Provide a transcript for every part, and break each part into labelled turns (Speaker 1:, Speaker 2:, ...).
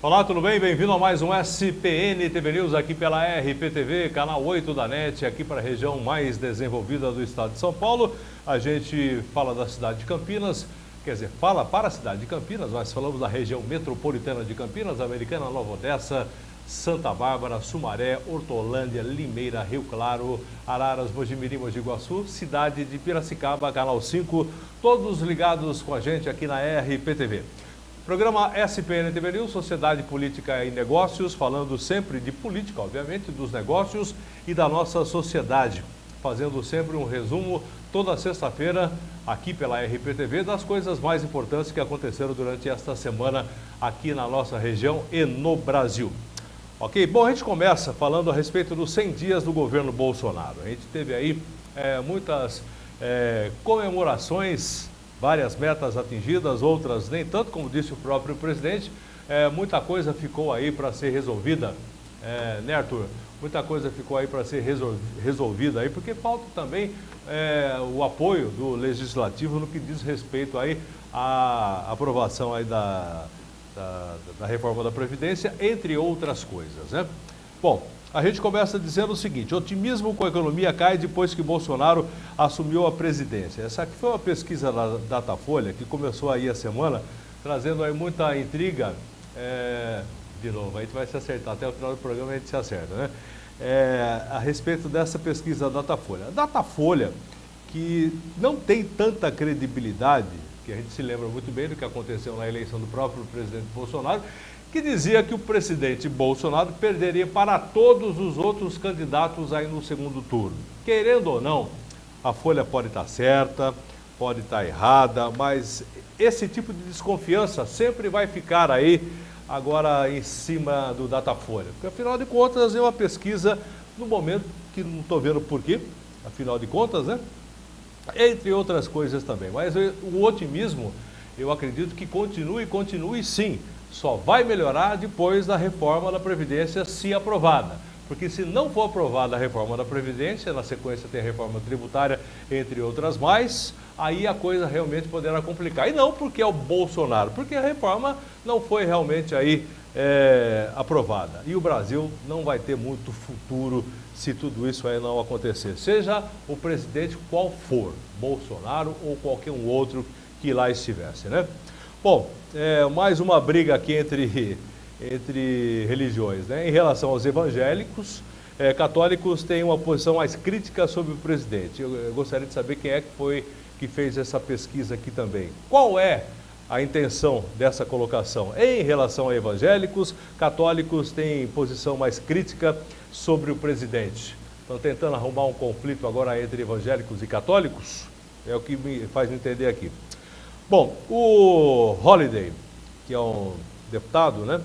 Speaker 1: Olá, tudo bem? Bem-vindo a mais um SPN TV News aqui pela RPTV, canal 8 da NET, aqui para a região mais desenvolvida do estado de São Paulo. A gente fala da cidade de Campinas, quer dizer, fala para a cidade de Campinas, nós falamos da região metropolitana de Campinas, Americana, Nova Odessa, Santa Bárbara, Sumaré, Hortolândia, Limeira, Rio Claro, Araras, Mojimirim, Mogi Guaçu, cidade de Piracicaba, canal 5, todos ligados com a gente aqui na RPTV. Programa SPN TV News, Sociedade, Política e Negócios, falando sempre de política, obviamente, dos negócios e da nossa sociedade. Fazendo sempre um resumo toda sexta-feira aqui pela RPTV das coisas mais importantes que aconteceram durante esta semana aqui na nossa região e no Brasil. Ok, bom, a gente começa falando a respeito dos 100 dias do governo Bolsonaro. A gente teve aí muitas comemorações, várias metas atingidas, outras nem tanto, como disse o próprio presidente. Muita coisa ficou aí para ser resolvida, né, Arthur? Muita coisa ficou aí para ser resolvida aí, porque falta também o apoio do Legislativo no que diz respeito aí à aprovação aí da reforma da Previdência, entre outras coisas, né? Bom, a gente começa dizendo o seguinte: otimismo com a economia cai depois que Bolsonaro assumiu a presidência. Essa aqui foi uma pesquisa da Datafolha que começou aí a semana, trazendo aí muita intriga. De novo, a gente vai se acertar, até o final do programa a gente se acerta, né? A respeito dessa pesquisa da Datafolha. A Datafolha, que não tem tanta credibilidade, que a gente se lembra muito bem do que aconteceu na eleição do próprio presidente Bolsonaro, que dizia que o presidente Bolsonaro perderia para todos os outros candidatos aí no segundo turno. Querendo ou não, a Folha pode estar certa, pode estar errada, mas esse tipo de desconfiança sempre vai ficar aí agora em cima do Datafolha. Porque, afinal de contas, é uma pesquisa no momento que não estou vendo por quê, afinal de contas, né? Entre outras coisas também. Mas o otimismo, eu acredito que continue sim. Só vai melhorar depois da reforma da Previdência, se aprovada. Porque se não for aprovada a reforma da Previdência, na sequência tem a reforma tributária, entre outras mais, aí a coisa realmente poderá complicar. E não porque é o Bolsonaro, porque a reforma não foi realmente aí aprovada. E o Brasil não vai ter muito futuro se tudo isso aí não acontecer. Seja o presidente qual for, Bolsonaro ou qualquer um outro que lá estivesse, né? Bom, mais uma briga aqui entre religiões, né? Em relação aos evangélicos, católicos têm uma posição mais crítica sobre o presidente. Eu gostaria de saber quem é que foi que fez essa pesquisa aqui também. Qual é a intenção dessa colocação? Em relação a evangélicos, católicos têm posição mais crítica sobre o presidente. Estão tentando arrumar um conflito agora entre evangélicos e católicos? É o que me faz entender aqui. Bom, o Holliday, que é um deputado, né?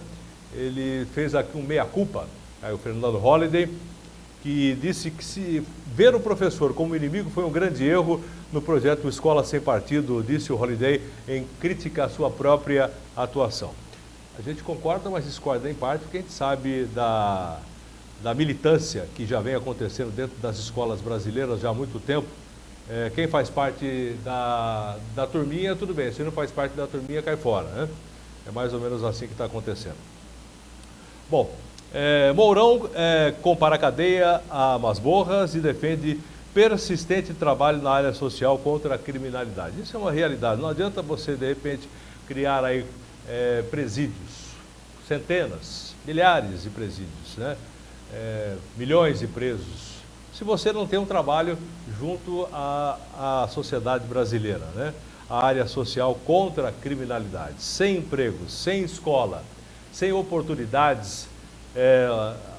Speaker 1: Ele fez aqui um meia-culpa, o Fernando Holliday, que disse que se ver o professor como inimigo foi um grande erro no projeto Escola Sem Partido, disse o Holliday em crítica à sua própria atuação. A gente concorda, mas discorda em parte, porque a gente sabe da militância que já vem acontecendo dentro das escolas brasileiras já há muito tempo. Quem faz parte da turminha, tudo bem. Se não faz parte da turminha, cai fora, né? É mais ou menos assim que está acontecendo. Bom, Mourão compara a cadeia a masmorras e defende persistente trabalho na área social contra a criminalidade. Isso é uma realidade. Não adianta você, de repente, criar aí presídios, centenas, milhares de presídios, né? Milhões de presos, se você não tem um trabalho junto à sociedade brasileira, né? A área social contra a criminalidade. Sem emprego, sem escola, sem oportunidades,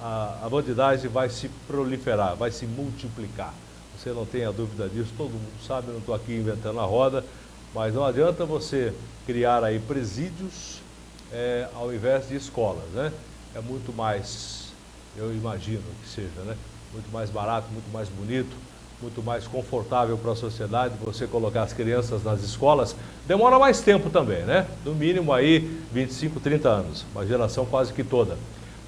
Speaker 1: a bandidagem vai se proliferar, vai se multiplicar. Você não tenha dúvida disso, todo mundo sabe, eu não estou aqui inventando a roda, mas não adianta você criar aí presídios ao invés de escolas, né? É muito mais, eu imagino que seja, né? Muito mais barato, muito mais bonito, muito mais confortável para a sociedade você colocar as crianças nas escolas. Demora mais tempo também, né? No mínimo aí 25, 30 anos, uma geração quase que toda,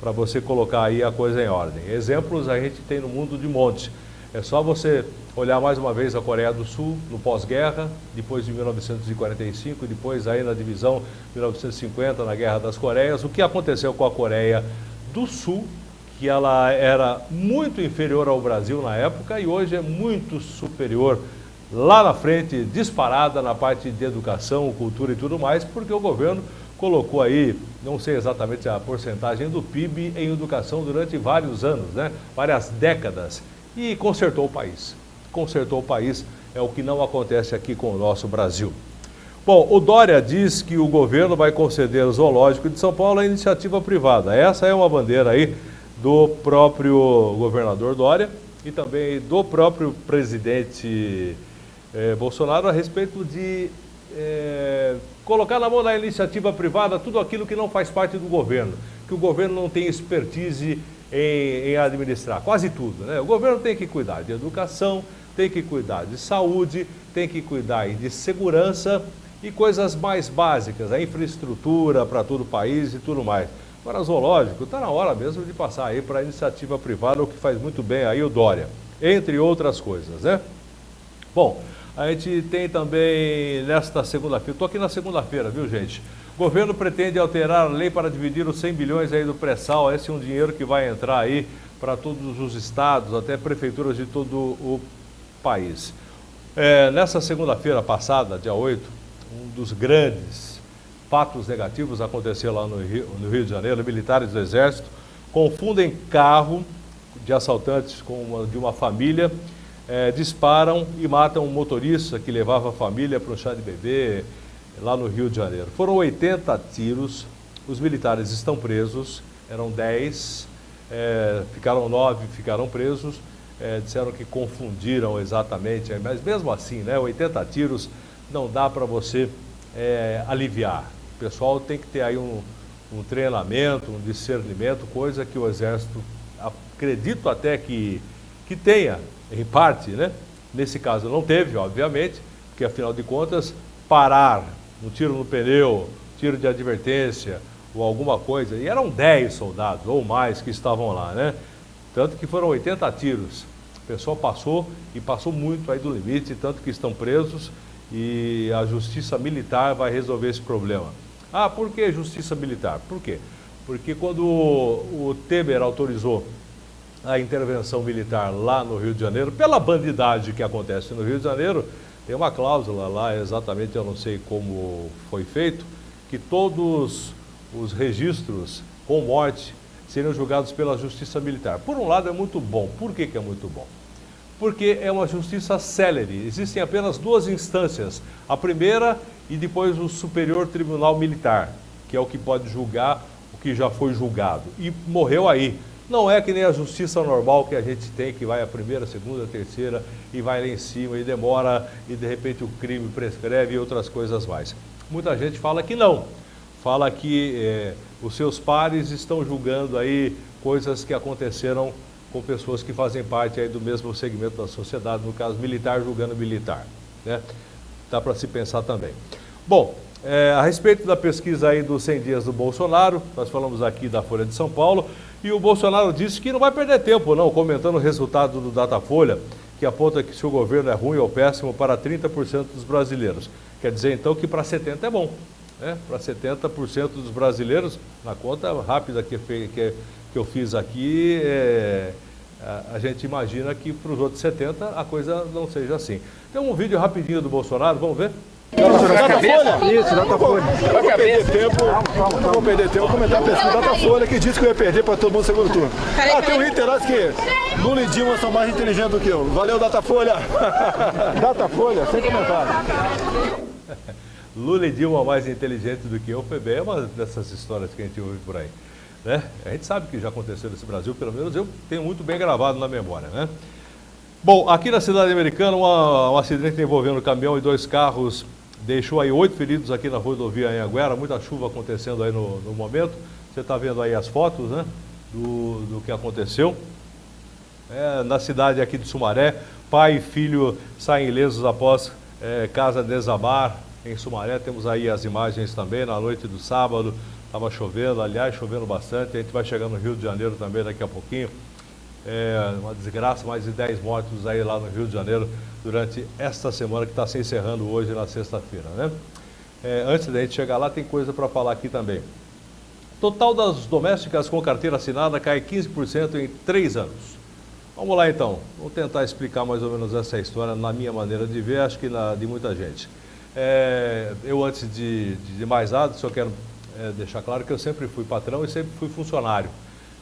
Speaker 1: para você colocar aí a coisa em ordem. Exemplos a gente tem no mundo de monte. É só você olhar mais uma vez a Coreia do Sul no pós-guerra, depois de 1945, depois aí na divisão 1950, na Guerra das Coreias, o que aconteceu com a Coreia do Sul, que ela era muito inferior ao Brasil na época e hoje é muito superior lá na frente, disparada na parte de educação, cultura e tudo mais, porque o governo colocou aí, não sei exatamente a porcentagem do PIB em educação durante vários anos, né? Várias décadas, e consertou o país. Consertou o país, é o que não acontece aqui com o nosso Brasil. Bom, o Dória diz que o governo vai conceder ao Zoológico de São Paulo a iniciativa privada. Essa é uma bandeira aí do próprio governador Dória e também do próprio presidente Bolsonaro a respeito de colocar na mão da iniciativa privada tudo aquilo que não faz parte do governo, que o governo não tem expertise em administrar, quase tudo, né? O governo tem que cuidar de educação, tem que cuidar de saúde, tem que cuidar de segurança e coisas mais básicas, a infraestrutura para todo o país e tudo mais. Agora, zoológico, está na hora mesmo de passar aí para a iniciativa privada, o que faz muito bem aí o Dória, entre outras coisas, né? Bom, a gente tem também nesta segunda-feira, estou aqui na segunda-feira, viu, gente? O governo pretende alterar a lei para dividir os 100 bilhões aí do pré-sal. Esse é um dinheiro que vai entrar aí para todos os estados, até prefeituras de todo o país. Nessa segunda-feira passada, dia 8, um dos grandes fatos negativos aconteceu lá no Rio de Janeiro. Militares do Exército confundem carro de assaltantes com de uma família, disparam e matam um motorista que levava a família para um chá de bebê lá no Rio de Janeiro. Foram 80 tiros, os militares estão presos, eram 10, ficaram 9, ficaram presos, disseram que confundiram exatamente, mas mesmo assim, né, 80 tiros não dá para você aliviar. O pessoal tem que ter aí um treinamento, um discernimento, coisa que o Exército, acredito até que tenha, em parte, né? Nesse caso não teve, obviamente, porque afinal de contas, parar um tiro no pneu, tiro de advertência ou alguma coisa, e eram 10 soldados ou mais que estavam lá, né? Tanto que foram 80 tiros. O pessoal passou e passou muito aí do limite, tanto que estão presos e a Justiça Militar vai resolver esse problema. Ah, por que Justiça Militar? Por quê? Porque quando o Temer autorizou a intervenção militar lá no Rio de Janeiro, pela bandidagem que acontece no Rio de Janeiro, tem uma cláusula lá, exatamente, eu não sei como foi feito, que todos os registros com morte seriam julgados pela Justiça Militar. Por um lado é muito bom. Por que é muito bom? Porque é uma justiça célere. Existem apenas duas instâncias. A primeira e depois o Superior Tribunal Militar, que é o que pode julgar o que já foi julgado. E morreu aí. Não é que nem a justiça normal que a gente tem, que vai a primeira, segunda, terceira e vai lá em cima e demora e de repente o crime prescreve e outras coisas mais. Muita gente fala que não. Fala que os seus pares estão julgando aí coisas que aconteceram com pessoas que fazem parte aí do mesmo segmento da sociedade, no caso militar julgando militar, né? Dá para se pensar também. Bom, a respeito da pesquisa aí dos 100 dias do Bolsonaro, nós falamos aqui da Folha de São Paulo, e o Bolsonaro disse que não vai perder tempo não, comentando o resultado do Datafolha, que aponta que se o governo é ruim ou péssimo para 30% dos brasileiros. Quer dizer então que para 70% é bom, né? Para 70% dos brasileiros, na conta rápida que eu fiz aqui, a gente imagina que para os outros 70% a coisa não seja assim. Tem um vídeo rapidinho do Bolsonaro, vamos ver?
Speaker 2: Datafolha? Isso, Datafolha. Não vou perder tempo, comentar a pesquisa Datafolha que disse que eu ia perder para todo mundo no segundo turno. Tem um interesse que Lula e Dilma são mais inteligentes do que eu. Valeu, Datafolha. Datafolha, sem comentário.
Speaker 1: Lula e Dilma mais inteligente do que eu, foi bem uma dessas histórias que a gente ouve por aí, né? A gente sabe que já aconteceu nesse Brasil, pelo menos eu tenho muito bem gravado na memória, né? Bom, aqui na cidade americana, um acidente envolvendo um caminhão e 2 carros deixou aí 8 feridos aqui na rodovia Anhanguera, muita chuva acontecendo aí no momento. Você está vendo aí as fotos, né, do que aconteceu. Na cidade aqui de Sumaré, pai e filho saem ilesos após casa desabar em Sumaré. Temos aí as imagens também, na noite do sábado, estava chovendo, aliás, chovendo bastante. A gente vai chegar no Rio de Janeiro também daqui a pouquinho. uma desgraça, mais de 10 mortos aí lá no Rio de Janeiro durante esta semana que está se encerrando hoje na sexta-feira, né? Antes da gente chegar lá, tem coisa para falar aqui também. Total das domésticas com carteira assinada cai 15% em 3 anos. Vamos lá então, vou tentar explicar mais ou menos essa história na minha maneira de ver, acho que de muita gente. Eu antes de mais nada, só quero deixar claro que eu sempre fui patrão e sempre fui funcionário.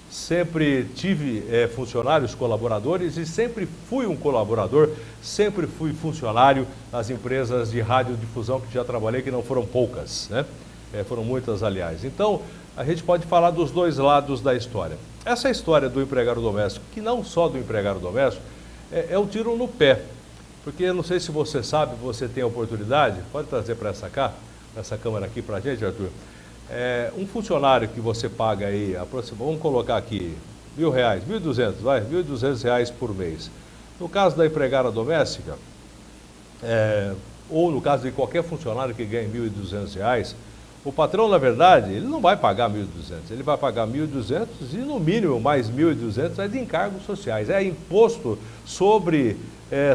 Speaker 1: Sempre tive funcionários, colaboradores e sempre fui um colaborador, sempre fui funcionário nas empresas de radiodifusão que já trabalhei, que não foram poucas, né? Foram muitas, aliás. Então, a gente pode falar dos dois lados da história. Essa história do empregado doméstico, que não só do empregado doméstico, é um tiro no pé. Porque eu não sei se você sabe, você tem a oportunidade, pode trazer para essa câmera aqui para a gente, Arthur. Um funcionário que você paga aí, vamos colocar aqui, R$1.000, 1.200, vai, R$1.200 por mês. No caso da empregada doméstica, ou no caso de qualquer funcionário que ganhe R$1.200, o patrão, na verdade, ele não vai pagar 1.200, ele vai pagar 1.200 e no mínimo mais 1.200 é de encargos sociais, é imposto sobre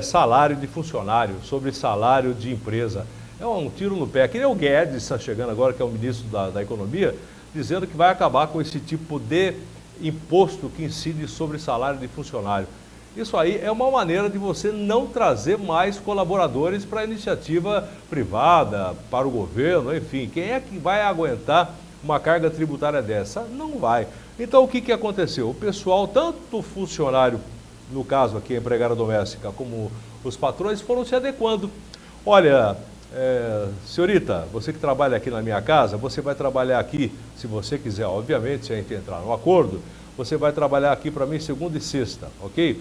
Speaker 1: salário de funcionário, sobre salário de empresa. É um tiro no pé. Aquele é o Guedes, está chegando agora, que é o ministro da Economia, dizendo que vai acabar com esse tipo de imposto que incide sobre salário de funcionário. Isso aí é uma maneira de você não trazer mais colaboradores para a iniciativa privada, para o governo, enfim. Quem é que vai aguentar uma carga tributária dessa? Não vai. Então, o que aconteceu? O pessoal, tanto o funcionário, no caso aqui, a empregada doméstica, como os patrões, foram se adequando. Olha, senhorita, você que trabalha aqui na minha casa, você vai trabalhar aqui, se você quiser, obviamente, se a gente entrar no acordo, você vai trabalhar aqui para mim segunda e sexta, ok?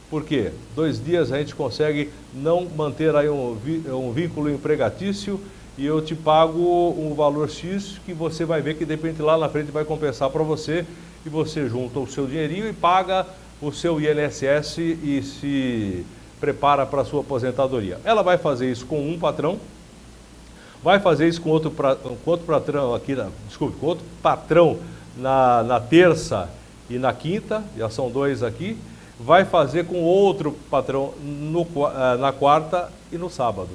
Speaker 1: Por quê? 2 dias a gente consegue não manter aí um vínculo empregatício e eu te pago um valor X que você vai ver que de repente lá na frente vai compensar para você e você junta o seu dinheirinho e paga o seu INSS e se prepara para a sua aposentadoria. Ela vai fazer isso com um patrão, vai fazer isso com outro patrão aqui, com outro patrão na terça e na quinta, já são 2 aqui, vai fazer com outro patrão na quarta e no sábado.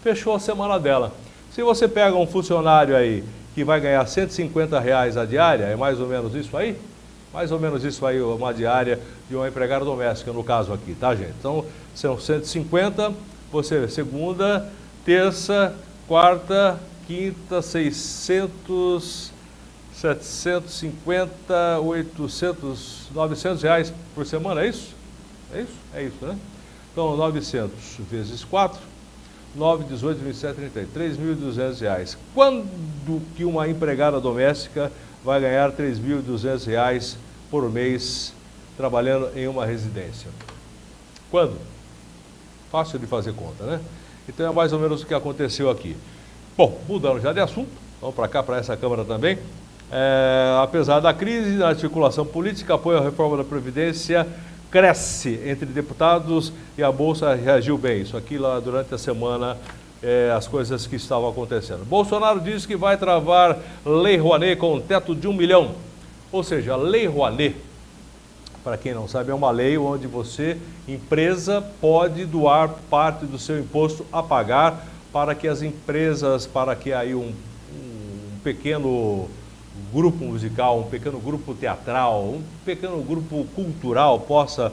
Speaker 1: Fechou a semana dela. Se você pega um funcionário aí que vai ganhar R$150 a diária, é mais ou menos isso aí? Mais ou menos isso aí, uma diária de uma empregada doméstica, no caso aqui, tá, gente? Então, são 150, você segunda, terça, quarta, quinta, 600, 750, 800, R$900 por semana, é isso? É isso? É isso, né? Então, 900 vezes 4, 9, 18, 27, 33, R$3.200. Quando que uma empregada doméstica vai ganhar R$3.200 por mês trabalhando em uma residência? Quando? Fácil de fazer conta, né? Então é mais ou menos o que aconteceu aqui. Bom, mudando já de assunto, vamos para cá, para essa Câmara também. Apesar da crise, a articulação política, apoio à reforma da Previdência cresce entre deputados e a Bolsa reagiu bem. Isso aqui lá durante a semana, as coisas que estavam acontecendo. Bolsonaro diz que vai travar Lei Rouanet com um teto de 1 milhão. Ou seja, a Lei Rouanet, para quem não sabe, é uma lei onde você, empresa, pode doar parte do seu imposto a pagar para que as empresas, para que aí um pequeno grupo musical, um pequeno grupo teatral, um pequeno grupo cultural possa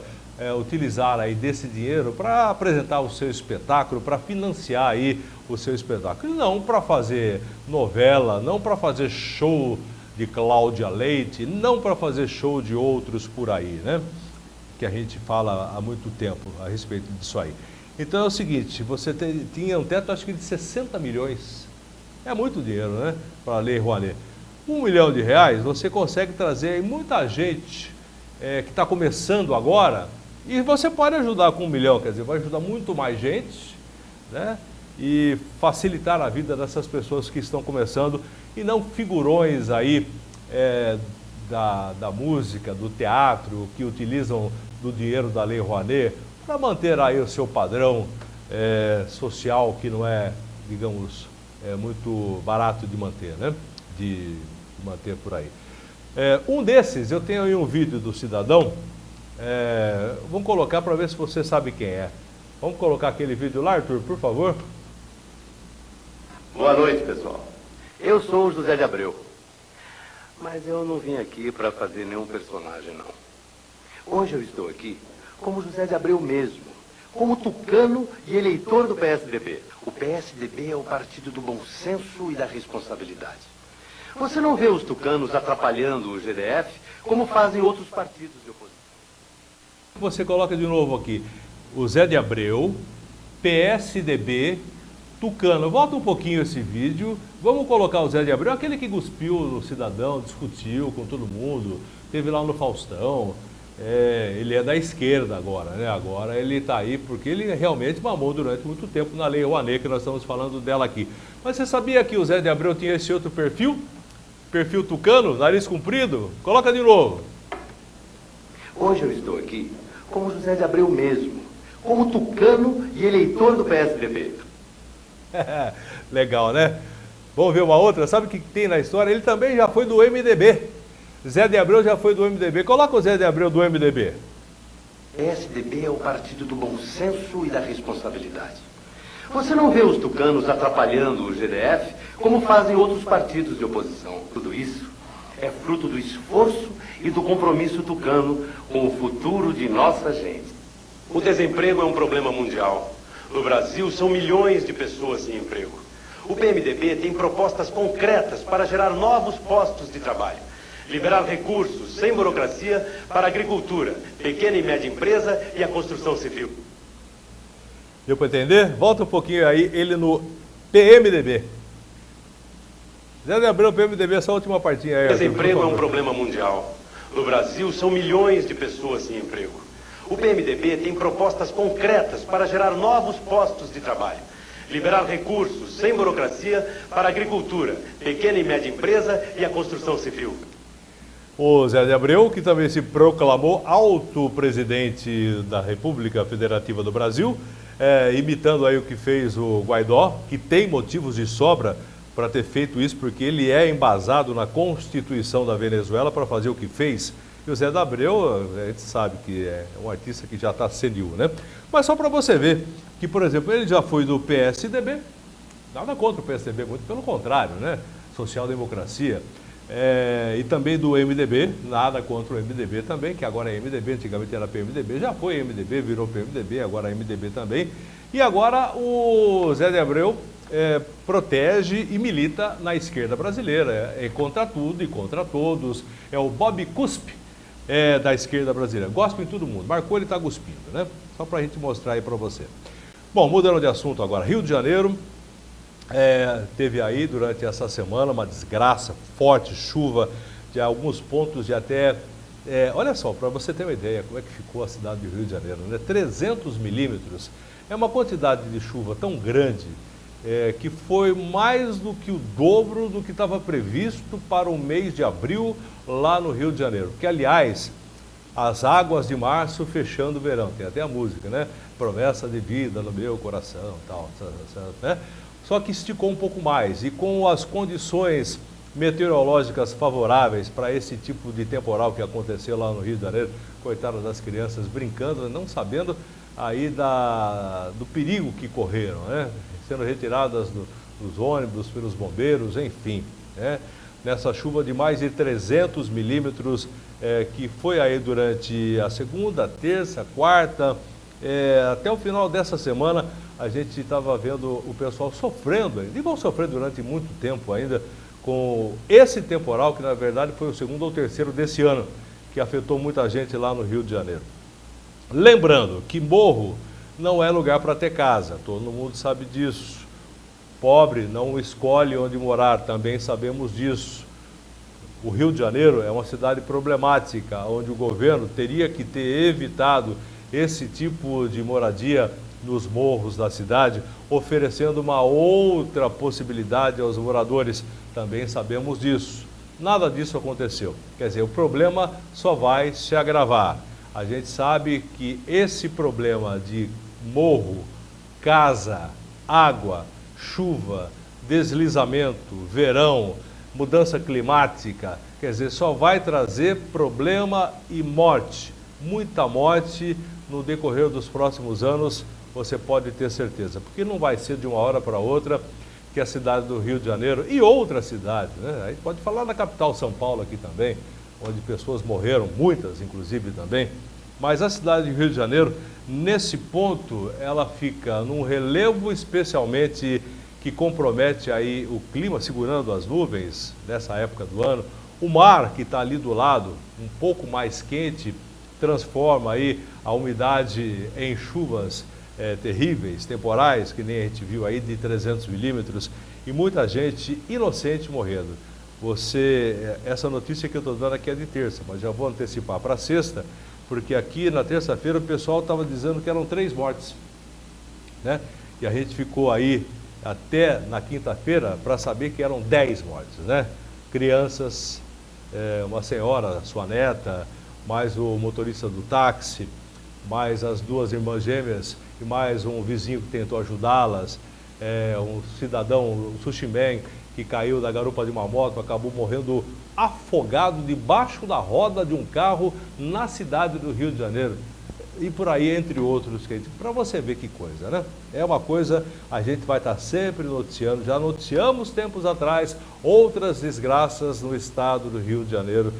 Speaker 1: utilizar aí desse dinheiro para apresentar o seu espetáculo, para financiar aí o seu espetáculo. E não para fazer novela, não para fazer show de Cláudia Leite, não para fazer show de outros por aí, né? Que a gente fala há muito tempo a respeito disso aí. Então é o seguinte, você tinha um teto, acho que de 60 milhões. É muito dinheiro, né? Para a Lei Rouanet. R$1 milhão você consegue trazer aí muita gente que está começando agora e você pode ajudar com 1 milhão, quer dizer, vai ajudar muito mais gente, né? E facilitar a vida dessas pessoas que estão começando e não figurões aí da música, do teatro, que utilizam do dinheiro da Lei Rouanet para manter aí o seu padrão social que não é, digamos, muito barato de manter, né? De manter por aí. Um desses, eu tenho aí um vídeo do cidadão, Vamos colocar para ver se você sabe quem é. Vamos colocar aquele vídeo lá, Arthur, por favor?
Speaker 3: Boa noite, pessoal. Eu sou o José de Abreu. Mas eu não vim aqui para fazer nenhum personagem, não. Hoje eu estou aqui como José de Abreu mesmo, como tucano e eleitor do PSDB. O PSDB é o partido do bom senso e da responsabilidade. Você não vê os tucanos atrapalhando o GDF como fazem outros partidos de oposição.
Speaker 1: Você coloca de novo aqui, o Zé de Abreu, PSDB, tucano. Volta um pouquinho esse vídeo, vamos colocar o Zé de Abreu, aquele que cuspiu no cidadão, discutiu com todo mundo, teve lá no Faustão. Ele é da esquerda agora, né? Agora ele está aí porque ele realmente mamou durante muito tempo na Lei Rouanet, que nós estamos falando dela aqui. Mas você sabia que o Zé de Abreu tinha esse outro perfil? Perfil tucano, nariz comprido? Coloca de novo.
Speaker 3: Hoje eu estou aqui como José de Abreu mesmo, como tucano e eleitor do PSDB.
Speaker 1: Legal, né? Vamos ver uma outra? Sabe o que tem na história? Ele também já foi do MDB. Zé de Abreu já foi do MDB. Coloca o Zé de Abreu do MDB.
Speaker 3: PSDB é o partido do bom senso e da responsabilidade. Você não vê os tucanos atrapalhando o GDF como fazem outros partidos de oposição. Tudo isso é fruto do esforço e do compromisso tucano com o futuro de nossa gente. O desemprego é um problema mundial. No Brasil, são milhões de pessoas sem emprego. O PMDB tem propostas concretas para gerar novos postos de trabalho. Liberar recursos sem burocracia para a agricultura, pequena e média empresa e a construção civil.
Speaker 1: Deu para entender? Volta um pouquinho aí, ele no PMDB. Zé de Abreu, PMDB, essa última partinha aí.
Speaker 3: O desemprego é um problema mundial. No Brasil, são milhões de pessoas sem emprego. O PMDB tem propostas concretas para gerar novos postos de trabalho. Liberar recursos sem burocracia para a agricultura, pequena e média empresa e a construção civil.
Speaker 1: O Zé de Abreu, que também se proclamou auto-presidente da República Federativa do Brasil, imitando aí o que fez o Guaidó, que tem motivos de sobra para ter feito isso, porque ele é embasado na Constituição da Venezuela para fazer o que fez. E o Zé de Abreu, a gente sabe que é um artista que já está senil, né? Mas só para você ver que, por exemplo, ele já foi do PSDB, nada contra o PSDB, muito pelo contrário, né? Social-democracia. E também do MDB, nada contra o MDB também, que agora é MDB, antigamente era PMDB, já foi MDB, virou PMDB, agora é MDB também. E agora o Zé de Abreu protege e milita na esquerda brasileira, é contra tudo e contra todos, é o Bob Cuspe da esquerda brasileira, gosta em todo mundo, marcou, ele está cuspindo, né? Só para a gente mostrar aí para você. Bom, mudando de assunto agora, Rio de Janeiro, teve aí durante essa semana uma desgraça, forte chuva de alguns pontos de até, olha só, para você ter uma ideia como é que ficou a cidade do Rio de Janeiro, né? 300 milímetros, é uma quantidade de chuva tão grande que foi mais do que o dobro do que estava previsto para o mês de abril lá no Rio de Janeiro. Que, aliás, as águas de março fechando o verão, tem até a música, né? Promessa de vida no meu coração, tal, né? Só que esticou um pouco mais e com as condições meteorológicas favoráveis para esse tipo de temporal que aconteceu lá no Rio de Janeiro, coitadas das crianças brincando, não sabendo aí do perigo que correram, né? Sendo retiradas dos ônibus pelos bombeiros, enfim, né? Nessa chuva de mais de 300 milímetros que foi aí durante a segunda, terça, quarta, até o final dessa semana a gente estava vendo o pessoal sofrendo, e vão sofrer durante muito tempo ainda com esse temporal que na verdade foi o segundo ou terceiro desse ano, que afetou muita gente lá no Rio de Janeiro. Lembrando que morro não é lugar para ter casa, todo mundo sabe disso. Pobre não escolhe onde morar, também sabemos disso. O Rio de Janeiro é uma cidade problemática, onde o governo teria que ter evitado esse tipo de moradia nos morros da cidade, oferecendo uma outra possibilidade aos moradores, também sabemos disso. Nada disso aconteceu, quer dizer, o problema só vai se agravar. A gente sabe que esse problema de morro, casa, água, chuva, deslizamento, verão, mudança climática, quer dizer, só vai trazer problema e morte muita morte no decorrer dos próximos anos, você pode ter certeza, porque não vai ser de uma hora para outra que a cidade do Rio de Janeiro e outras cidades, né? A gente pode falar da capital São Paulo aqui também, onde pessoas morreram, muitas inclusive também, mas a cidade do Rio de Janeiro, nesse ponto, ela fica num relevo especialmente que compromete aí o clima, segurando as nuvens nessa época do ano. O mar que está ali do lado, um pouco mais quente, transforma aí a umidade em chuvas terríveis, temporais, que nem a gente viu aí, de 300 milímetros, e muita gente inocente morrendo. Essa notícia que eu estou dando aqui é de terça, mas já vou antecipar para sexta, porque aqui na terça-feira o pessoal estava dizendo que eram 3 mortes, né? E a gente ficou aí até na quinta-feira para saber que eram 10 mortes, né? Crianças, uma senhora, sua neta, mais o motorista do táxi, mais as 2 irmãs gêmeas e mais um vizinho que tentou ajudá-las, um cidadão, um sushi man, que caiu da garupa de uma moto, acabou morrendo afogado debaixo da roda de um carro na cidade do Rio de Janeiro. E por aí, entre outros, para você ver que coisa, né? É uma coisa, a gente vai estar sempre noticiando, já noticiamos tempos atrás outras desgraças no estado do Rio de Janeiro,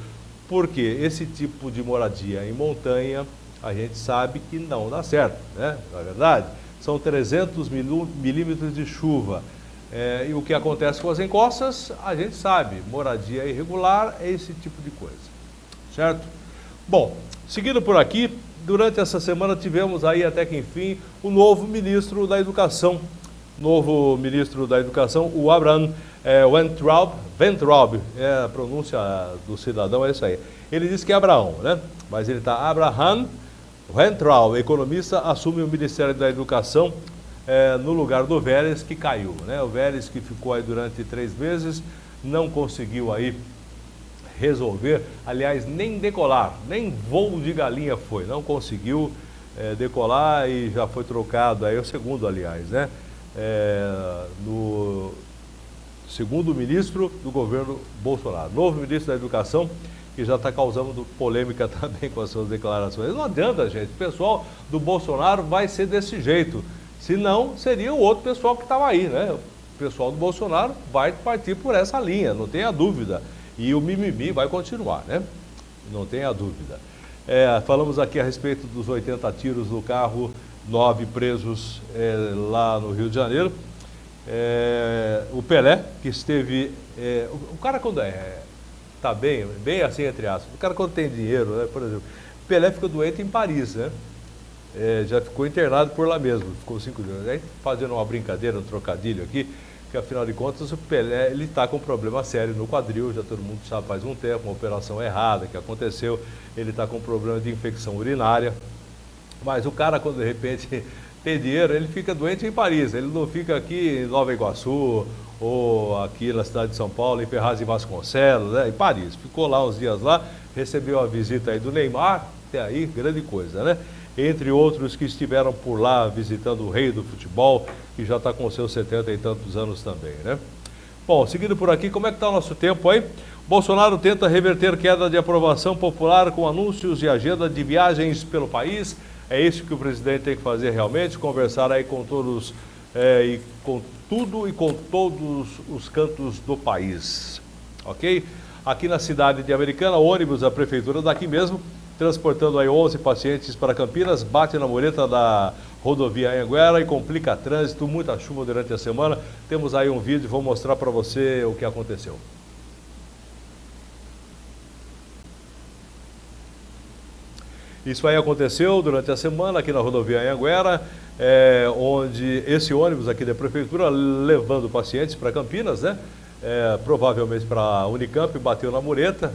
Speaker 1: porque esse tipo de moradia em montanha, a gente sabe que não dá certo, né? Na verdade, são 300 milímetros de chuva. E o que acontece com as encostas, a gente sabe, moradia irregular é esse tipo de coisa, certo? Bom, seguindo por aqui, durante essa semana tivemos aí até que enfim o novo ministro da Educação, o Abraham Weintraub, a pronúncia do cidadão é isso aí. Ele disse que é Abraão, né? Mas ele está Abraham Weintraub, economista, assume o Ministério da Educação no lugar do Vélez, que caiu, né? O Vélez, que ficou aí durante 3 meses, não conseguiu aí resolver, aliás, nem decolar, nem voo de galinha foi, não conseguiu decolar e já foi trocado, aí é o segundo, aliás, né? No segundo ministro do governo Bolsonaro, novo ministro da Educação, que já está causando polêmica também com as suas declarações. Não adianta, gente, o pessoal do Bolsonaro vai ser desse jeito, senão seria o outro pessoal que estava aí, né? O pessoal do Bolsonaro vai partir por essa linha, não tenha dúvida. E o mimimi vai continuar, né? Não tenha dúvida. Falamos aqui a respeito dos 80 tiros no carro, 9 presos lá no Rio de Janeiro. O Pelé, que esteve... o cara quando está bem assim entre aspas, o cara quando tem dinheiro, né? Por exemplo, Pelé ficou doente em Paris, né? Já ficou internado por lá mesmo, ficou 5 dias. Aí, fazendo uma brincadeira, um trocadilho aqui, que afinal de contas o Pelé ele está com um problema sério no quadril, já todo mundo sabe faz um tempo, uma operação errada que aconteceu, ele está com um problema de infecção urinária, mas o cara quando de repente tem dinheiro, ele fica doente em Paris, ele não fica aqui em Nova Iguaçu, ou aqui na cidade de São Paulo, em Ferraz de Vasconcelos, né? Em Paris, ficou lá uns dias lá, recebeu a visita aí do Neymar, até aí, grande coisa, né? Entre outros que estiveram por lá visitando o rei do futebol, que já está com seus 70 e tantos anos também, né? Bom, seguindo por aqui, como é que está o nosso tempo aí? Bolsonaro tenta reverter queda de aprovação popular com anúncios e agenda de viagens pelo país. É isso que o presidente tem que fazer realmente, conversar aí com todos, e com tudo e com todos os cantos do país, ok? Aqui na cidade de Americana, ônibus da prefeitura daqui mesmo, transportando aí 11 pacientes para Campinas, bate na mureta da rodovia Anhanguera e complica trânsito, muita chuva durante a semana. Temos aí um vídeo, vou mostrar para você o que aconteceu. Isso aí aconteceu durante a semana aqui na rodovia Anhanguera, onde esse ônibus aqui da prefeitura, levando pacientes para Campinas, né? Provavelmente para a Unicamp, bateu na mureta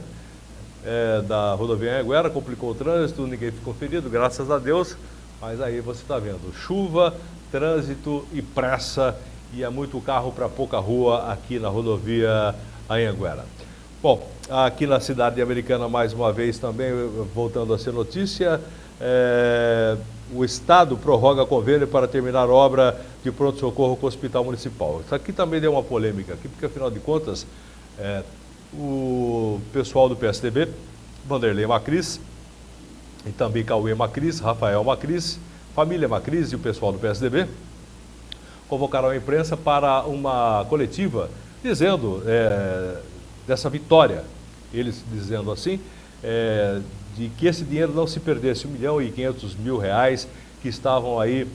Speaker 1: da rodovia Anhanguera, complicou o trânsito, ninguém ficou ferido, graças a Deus, mas aí você está vendo, chuva, trânsito e pressa, e é muito carro para pouca rua aqui na rodovia Anhanguera. Bom, aqui na cidade de Americana, mais uma vez também, voltando a ser notícia, o Estado prorroga convênio para terminar obra de pronto-socorro com o Hospital Municipal. Isso aqui também deu uma polêmica, aqui, porque afinal de contas, o pessoal do PSDB, Vanderlei Macris, e também Cauê Macris, Rafael Macris, família Macris e o pessoal do PSDB, convocaram a imprensa para uma coletiva dizendo dessa vitória, eles dizendo assim, de que esse dinheiro não se perdesse, R$1.500.000 que estavam aí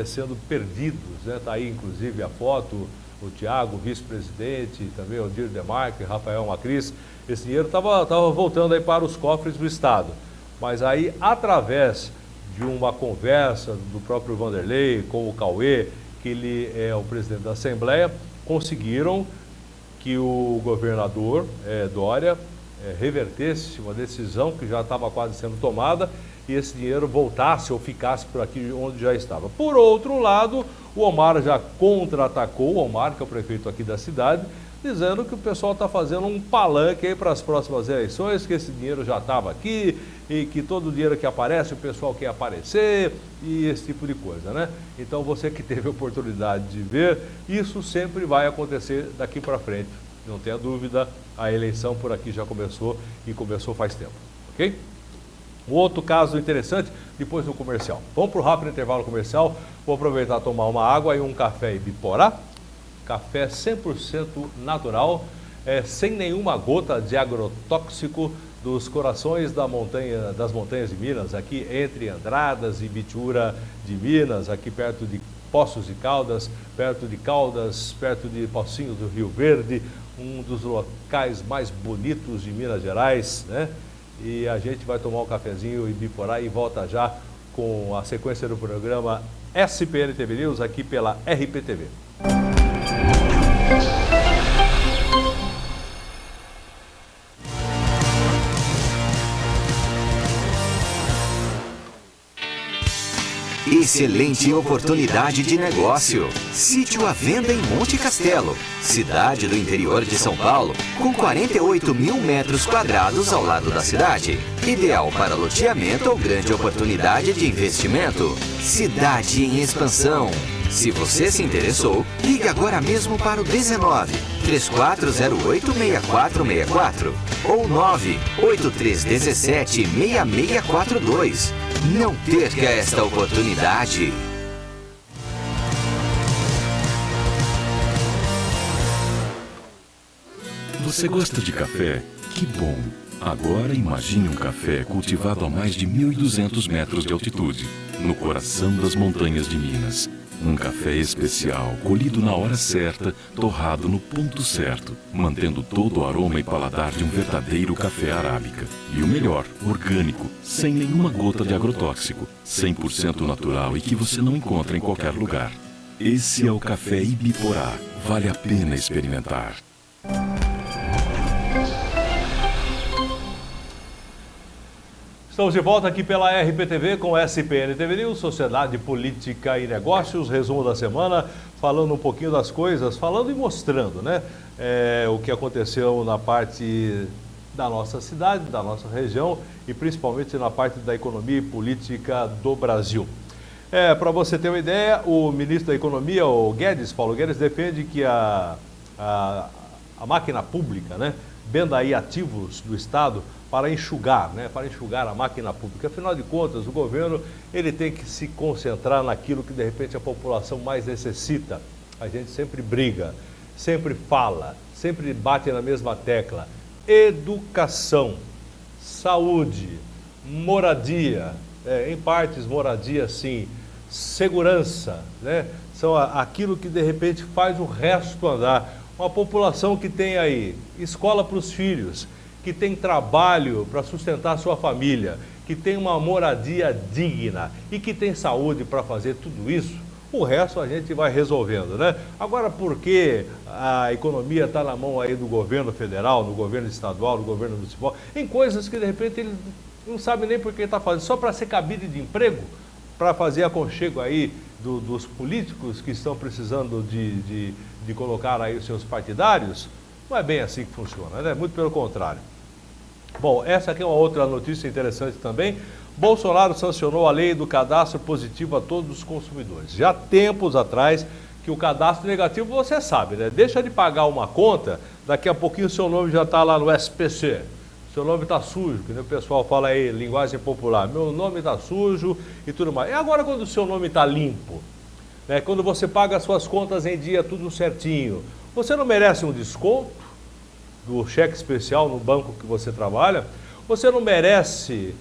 Speaker 1: sendo perdidos, né? Está aí inclusive a foto, o Tiago, vice-presidente, também o Dir Demarque, Rafael Macris. Esse dinheiro estava voltando aí para os cofres do Estado, mas aí através de uma conversa do próprio Vanderlei com o Cauê, que ele é o presidente da Assembleia, conseguiram que o governador Dória revertesse uma decisão que já estava quase sendo tomada e esse dinheiro voltasse ou ficasse por aqui onde já estava. Por outro lado, o Omar já contra-atacou, o Omar, que é o prefeito aqui da cidade, dizendo que o pessoal está fazendo um palanque aí para as próximas eleições, que esse dinheiro já estava aqui e que todo dinheiro que aparece o pessoal quer aparecer e esse tipo de coisa, né? Então você que teve a oportunidade de ver, isso sempre vai acontecer daqui para frente. Não tenha dúvida, a eleição por aqui já começou e começou faz tempo, ok? Um outro caso interessante, depois do comercial. Vamos para o rápido intervalo comercial, vou aproveitar tomar uma água e um café Ibiporá. Café 100% natural, sem nenhuma gota de agrotóxico, dos corações das montanhas de Minas, aqui entre Andradas e Bitura de Minas, aqui perto de Poços de Caldas, perto de Pocinhos do Rio Verde, um dos locais mais bonitos de Minas Gerais, né? E a gente vai tomar um cafezinho Ibiporá e volta já com a sequência do programa SPN TV News aqui pela RPTV.
Speaker 4: Excelente oportunidade de negócio. Sítio à venda em Monte Castelo, cidade do interior de São Paulo, com 48 mil metros quadrados ao lado da cidade. Ideal para loteamento ou grande oportunidade de investimento. Cidade em expansão. Se você se interessou, ligue agora mesmo para o 19 3408 6464 ou 98317 6642. Não perca esta oportunidade.
Speaker 5: Você gosta de café? Que bom! Agora imagine um café cultivado a mais de 1.200 metros de altitude, no coração das montanhas de Minas. Um café especial, colhido na hora certa, torrado no ponto certo, mantendo todo o aroma e paladar de um verdadeiro café arábica. E o melhor, orgânico, sem nenhuma gota de agrotóxico, 100% natural e que você não encontra em qualquer lugar. Esse é o café Ibiporá. Vale a pena experimentar.
Speaker 1: Estamos de volta aqui pela RPTV com SPN TV News, Sociedade, Política e Negócios, resumo da semana, falando um pouquinho das coisas, falando e mostrando, né, o que aconteceu na parte da nossa cidade, da nossa região e principalmente na parte da economia e política do Brasil. Para você ter uma ideia, o ministro da Economia, o Paulo Guedes, defende que a máquina pública, né, venda aí ativos do Estado para enxugar, né? Para enxugar a máquina pública. Afinal de contas, o governo ele tem que se concentrar naquilo que de repente a população mais necessita. A gente sempre briga, sempre fala, sempre bate na mesma tecla. Educação, saúde, moradia, em partes moradia sim, segurança, né? São aquilo que de repente faz o resto andar. Uma população que tem aí escola para os filhos, que tem trabalho para sustentar a sua família, que tem uma moradia digna e que tem saúde para fazer tudo isso, o resto a gente vai resolvendo, né? Agora, porque a economia está na mão aí do governo federal, do governo estadual, do governo municipal, em coisas que de repente ele não sabe nem por que está fazendo, só para ser cabide de emprego, para fazer aconchego aí dos políticos que estão precisando de colocar aí os seus partidários. Não é bem assim que funciona, né? Muito pelo contrário. Bom, essa aqui é uma outra notícia interessante também. Bolsonaro sancionou a lei do cadastro positivo a todos os consumidores. Já há tempos atrás que o cadastro negativo, você sabe, né? Deixa de pagar uma conta, daqui a pouquinho o seu nome já está lá no SPC. seu nome está sujo, que o pessoal fala aí, linguagem popular, meu nome está sujo e tudo mais. E agora quando o seu nome está limpo, né, quando você paga as suas contas em dia, tudo certinho, você não merece um desconto do cheque especial no banco que você trabalha? Você não merece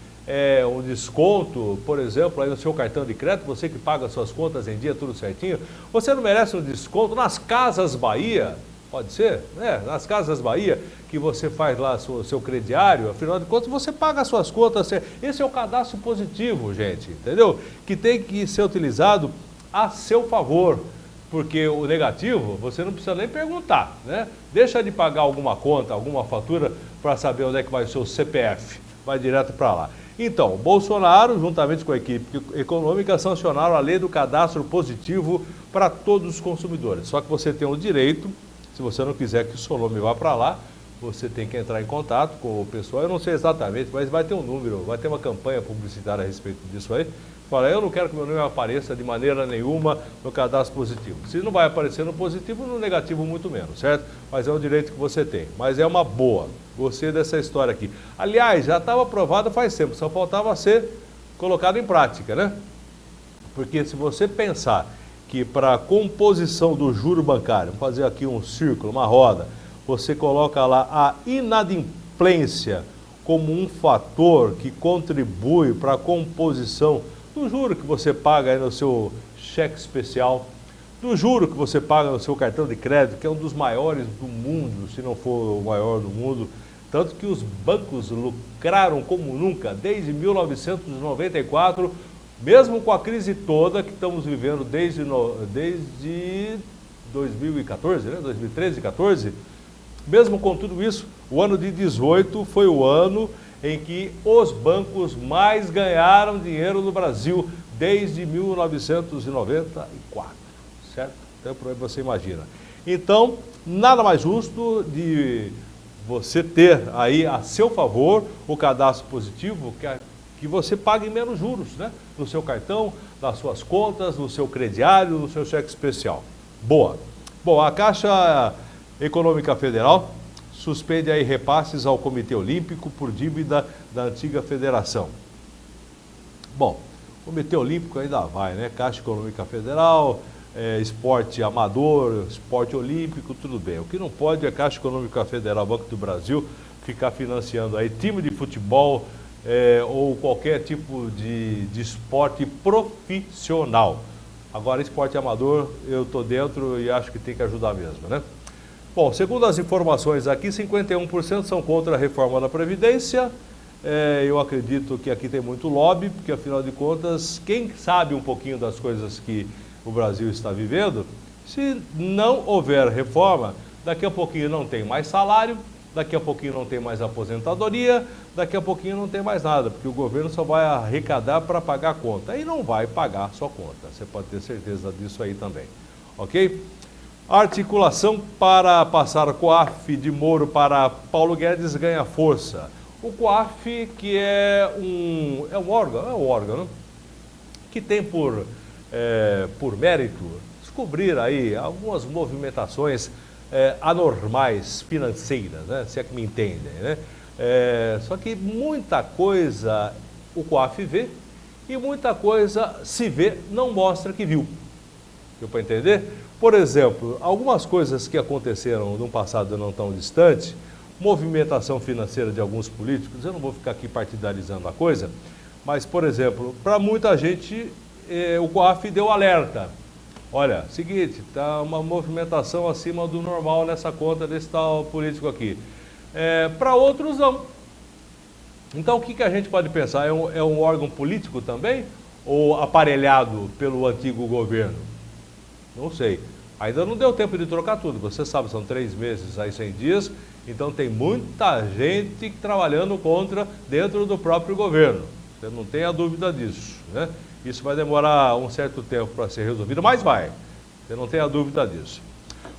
Speaker 1: um desconto, por exemplo, aí no seu cartão de crédito, você que paga as suas contas em dia, tudo certinho? Você não merece um desconto nas Casas Bahia? Pode ser, né? Nas Casas Bahia, que você faz lá seu crediário, afinal de contas, você paga as suas contas. Esse é o cadastro positivo, gente, entendeu? Que tem que ser utilizado a seu favor, porque o negativo, você não precisa nem perguntar, né? Deixa de pagar alguma conta, alguma fatura, para saber onde é que vai o seu CPF. Vai direto para lá. Então, Bolsonaro, juntamente com a equipe econômica, sancionaram a lei do cadastro positivo para todos os consumidores. Só que você tem o direito, se você não quiser que o seu nome vá para lá, você tem que entrar em contato com o pessoal. Eu não sei exatamente, mas vai ter um número, vai ter uma campanha publicitária a respeito disso aí. Fala, eu não quero que meu nome apareça de maneira nenhuma no cadastro positivo. Se não vai aparecer no positivo, no negativo muito menos, certo? Mas é um direito que você tem. Mas é uma boa. Gostei dessa história aqui. Aliás, já estava aprovado faz tempo, só faltava ser colocado em prática, né? Porque se você pensar que para a composição do juro bancário, vamos fazer aqui um círculo, uma roda, você coloca lá a inadimplência como um fator que contribui para a composição do juro que você paga aí no seu cheque especial, do juro que você paga no seu cartão de crédito, que é um dos maiores do mundo, se não for o maior do mundo, tanto que os bancos lucraram como nunca desde 1994, mesmo com a crise toda que estamos vivendo desde 2014, né? 2013, 14, mesmo com tudo isso, o ano de 18 foi o ano em que os bancos mais ganharam dinheiro no Brasil desde 1994, certo? Então, por aí você imagina. Então, nada mais justo de você ter aí a seu favor o cadastro positivo, que você pague menos juros, né? No seu cartão, nas suas contas, no seu crediário, no seu cheque especial. Boa. Bom, a Caixa Econômica Federal suspende aí repasses ao Comitê Olímpico por dívida da antiga federação. Bom, o Comitê Olímpico ainda vai, né? Caixa Econômica Federal, esporte amador, esporte olímpico, tudo bem. O que não pode é a Caixa Econômica Federal, Banco do Brasil, ficar financiando aí time de futebol ou qualquer tipo de esporte profissional. Agora, esporte amador, eu estou dentro e acho que tem que ajudar mesmo, né? Bom, segundo as informações aqui, 51% são contra a reforma da Previdência. Eu acredito que aqui tem muito lobby, porque afinal de contas, quem sabe um pouquinho das coisas que o Brasil está vivendo, se não houver reforma, daqui a pouquinho não tem mais salário, daqui a pouquinho não tem mais aposentadoria, daqui a pouquinho não tem mais nada, porque o governo só vai arrecadar para pagar a conta e não vai pagar sua conta. Você pode ter certeza disso aí também, ok? A articulação para passar COAF de Moro para Paulo Guedes ganha força. O COAF, que é um órgão, né? Que tem por mérito descobrir aí algumas movimentações anormais financeiras, né? Se é que me entendem, né? Só que muita coisa o COAF vê e muita coisa se vê, não mostra que viu. Deu para entender? Por exemplo, algumas coisas que aconteceram num passado não tão distante, movimentação financeira de alguns políticos, eu não vou ficar aqui partidarizando a coisa, mas, por exemplo, para muita gente, o COAF deu alerta. Olha, seguinte, está uma movimentação acima do normal nessa conta desse tal político aqui. Para outros, não. Então, o que a gente pode pensar? É um órgão político também? Ou aparelhado pelo antigo governo? Não sei. Ainda não deu tempo de trocar tudo. Você sabe, são 3 meses, aí 100 dias. Então tem muita gente trabalhando contra dentro do próprio governo. Você não tenha dúvida disso, né? Isso vai demorar um certo tempo para ser resolvido, mas vai. Você não tenha dúvida disso.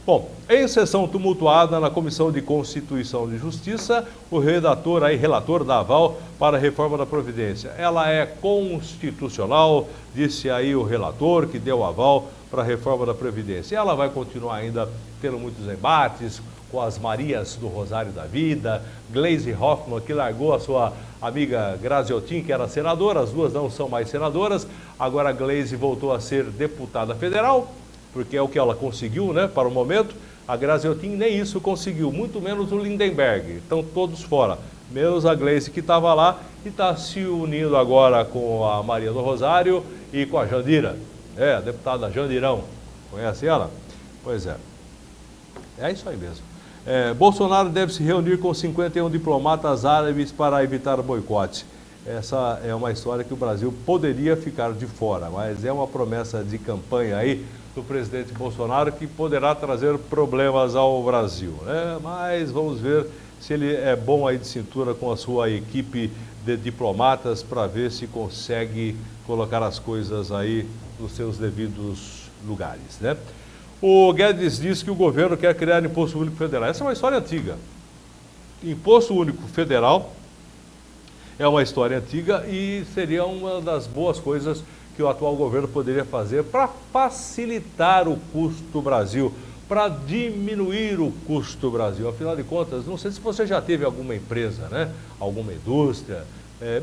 Speaker 1: Bom, em sessão tumultuada na Comissão de Constituição e Justiça, o relator da aval para a reforma da Previdência. Ela é constitucional, disse aí o relator que deu aval para a reforma da Previdência. E ela vai continuar ainda tendo muitos embates com as Marias do Rosário da Vida, Gleisi Hoffmann, que largou a sua amiga Graziotin, que era senadora, as duas não são mais senadoras, agora a Gleisi voltou a ser deputada federal, porque é o que ela conseguiu, né, para o momento. A Graziotin nem isso conseguiu, muito menos o Lindenberg, estão todos fora, menos a Gleisi que estava lá e está se unindo agora com a Maria do Rosário e com a Jandira, a deputada Jandirão, conhece ela? Pois é, é isso aí mesmo. Bolsonaro deve se reunir com 51 diplomatas árabes para evitar boicote. Essa é uma história que o Brasil poderia ficar de fora, mas é uma promessa de campanha aí do presidente Bolsonaro que poderá trazer problemas ao Brasil, né? Mas vamos ver se ele é bom aí de cintura com a sua equipe de diplomatas para ver se consegue colocar as coisas aí nos seus devidos lugares, né? O Guedes disse que o governo quer criar imposto único federal. Essa é uma história antiga. Imposto único federal é uma história antiga e seria uma das boas coisas que o atual governo poderia fazer para facilitar o custo Brasil, para diminuir o custo Brasil. Afinal de contas, não sei se você já teve alguma empresa, né? Alguma indústria,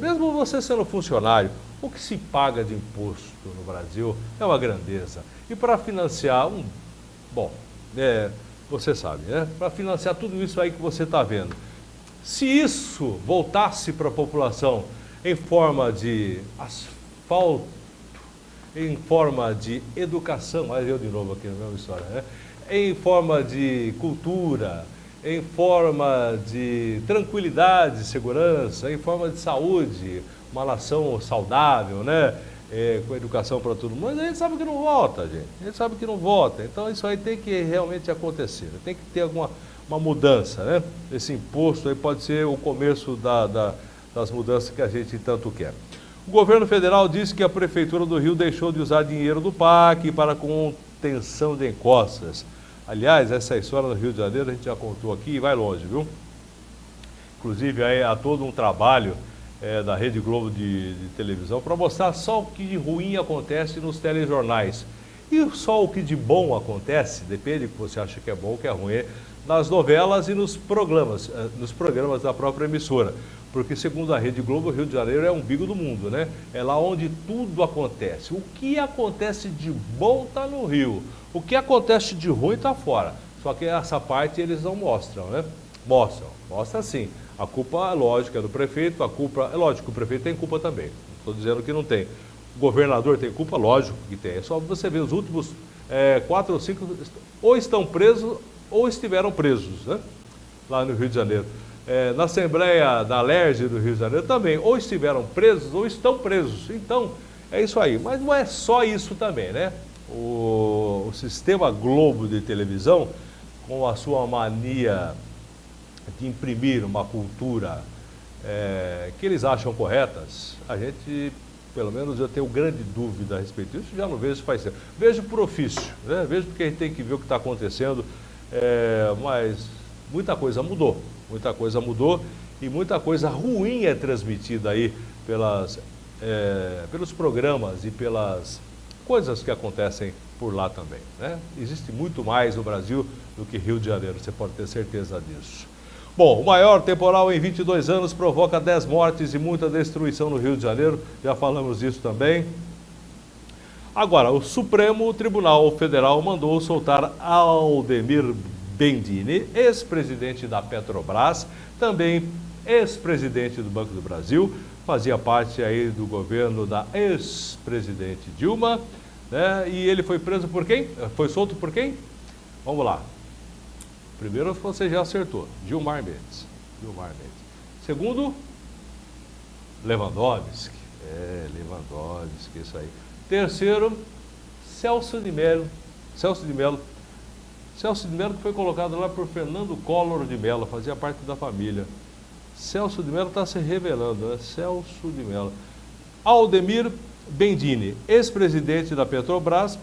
Speaker 1: mesmo você sendo funcionário, o que se paga de imposto no Brasil é uma grandeza. E para financiar você sabe, né? Para financiar tudo isso aí que você está vendo. Se isso voltasse para a população em forma de asfalto, em forma de educação, mas eu de novo aqui na mesma história, né? Em forma de cultura, em forma de tranquilidade, segurança, em forma de saúde, uma nação saudável, né? Com educação para todo mundo, mas a gente sabe que não volta, gente. A gente sabe que não volta. Então isso aí tem que realmente acontecer. Tem que ter uma mudança, né? Esse imposto aí pode ser o começo das mudanças que a gente tanto quer. O governo federal disse que a Prefeitura do Rio deixou de usar dinheiro do PAC para contenção de encostas. Aliás, essa história do Rio de Janeiro a gente já contou aqui e vai longe, viu? Inclusive aí há todo um trabalho da Rede Globo de televisão para mostrar só o que de ruim acontece nos telejornais. E só o que de bom acontece, depende do que você acha que é bom ou que é ruim, nas novelas e nos programas da própria emissora. Porque, segundo a Rede Globo, o Rio de Janeiro é o umbigo do mundo, né? É lá onde tudo acontece. O que acontece de bom está no Rio. O que acontece de ruim está fora. Só que essa parte eles não mostram, né? Mostra sim. A culpa, lógico, é do prefeito. A culpa, é lógico, o prefeito tem culpa também. Não estou dizendo que não tem. O governador tem culpa? Lógico que tem. É só você ver os últimos 4 ou 5, ou estão presos ou estiveram presos, né? Lá no Rio de Janeiro. Na Assembleia da Alerj do Rio de Janeiro também, ou estiveram presos ou estão presos. Então, é isso aí. Mas não é só isso também, né? O sistema Globo de televisão, com a sua mania de imprimir uma cultura que eles acham corretas, a gente, pelo menos eu tenho grande dúvida a respeito disso, já não vejo faz tempo. Vejo por ofício, né? Vejo porque a gente tem que ver o que está acontecendo, mas muita coisa mudou e muita coisa ruim é transmitida aí pelos programas e pelas coisas que acontecem por lá também, né? Existe muito mais no Brasil do que Rio de Janeiro, você pode ter certeza disso. Bom, o maior temporal em 22 anos provoca 10 mortes e muita destruição no Rio de Janeiro, já falamos disso também. Agora, o Supremo Tribunal Federal mandou soltar Aldemir Bendini, ex-presidente da Petrobras, também ex-presidente do Banco do Brasil, fazia parte aí do governo da ex-presidente Dilma, né? E ele foi preso por quem? Foi solto por quem? Vamos lá. Primeiro você já acertou, Gilmar Mendes. Segundo, Lewandowski. Lewandowski, isso aí. Terceiro, Celso de Mello que foi colocado lá por Fernando Collor de Mello, fazia parte da família. Celso de Mello está se revelando, né? Celso de Mello. Aldemir Bendini, ex-presidente da Petrobras,